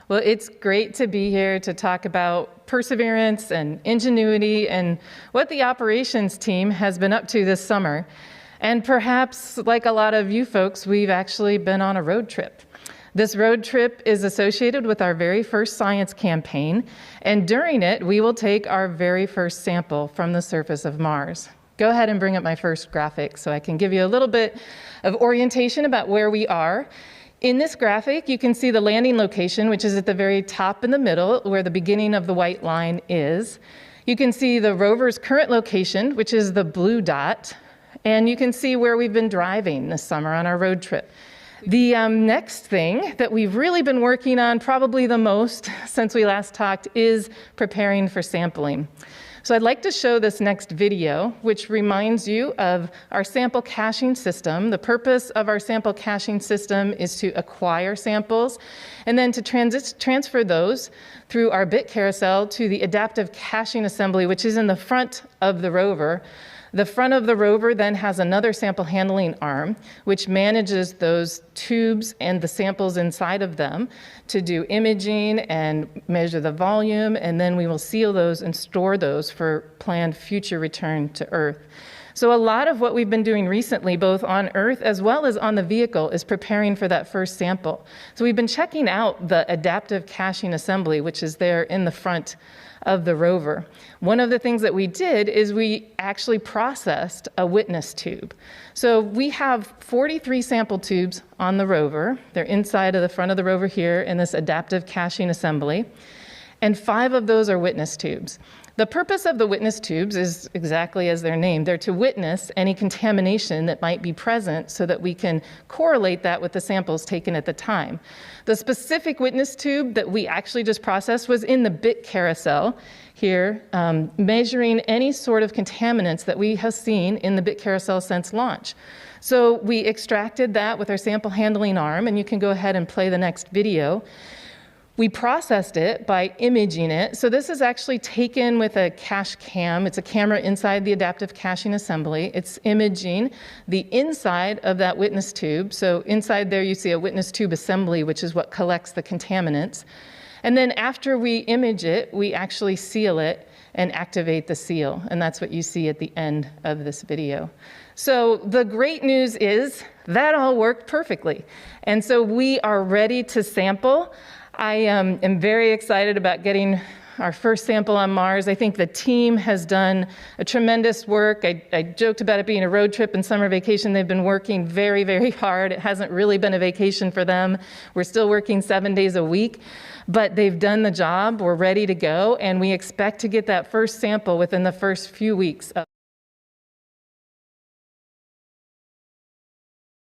Well, it's great to be here to talk about perseverance and ingenuity and what the operations team has been up to this summer. And perhaps, like a lot of you folks, we've actually been on a road trip. This road trip is associated with our very first science campaign, and during it, we will take our very first sample from the surface of Mars. Go ahead and bring up my first graphic so I can give you a little bit of orientation about where we are. In this graphic, you can see the landing location, which is at the very top in the middle, where the beginning of the white line is. You can see the rover's current location, which is the blue dot, and you can see where we've been driving this summer on our road trip. The next thing that we've really been working on, probably the most since we last talked, is preparing for sampling. So I'd like to show this next video, which reminds you of our sample caching system. The purpose of our sample caching system is to acquire samples and then to transfer those through our bit carousel to the adaptive caching assembly, which is in the front of the rover. The front of the rover then has another sample handling arm, which manages those tubes and the samples inside of them to do imaging and measure the volume, and then we will seal those and store those for planned future return to Earth. So a lot of what we've been doing recently, both on Earth as well as on the vehicle, is preparing for that first sample. So we've been checking out the adaptive caching assembly, which is there in the front of the rover. One of the things that we did is we actually processed a witness tube. So we have 43 sample tubes on the rover. They're inside of the front of the rover here in this adaptive caching assembly. And 5 of those are witness tubes. The purpose of the witness tubes is exactly as they're named. They're to witness any contamination that might be present so that we can correlate that with the samples taken at the time. The specific witness tube that we actually just processed was in the bit carousel here, measuring any sort of contaminants that we have seen in the bit carousel since launch. So we extracted that with our sample handling arm, and you can go ahead and play the next video. We processed it by imaging it. So this is actually taken with a cache cam. It's a camera inside the adaptive caching assembly. It's imaging the inside of that witness tube. So inside there you see a witness tube assembly, which is what collects the contaminants. And then after we image it, we actually seal it and activate the seal. And that's what you see at the end of this video. So the great news is that all worked perfectly. And so we are ready to sample. I am very excited about getting our first sample on Mars. I think the team has done a tremendous work. I joked about it being a road trip and summer vacation. They've been working very, very hard. It hasn't really been a vacation for them. We're still working 7 days a week, but they've done the job. We're ready to go, and we expect to get that first sample within the first few weeks of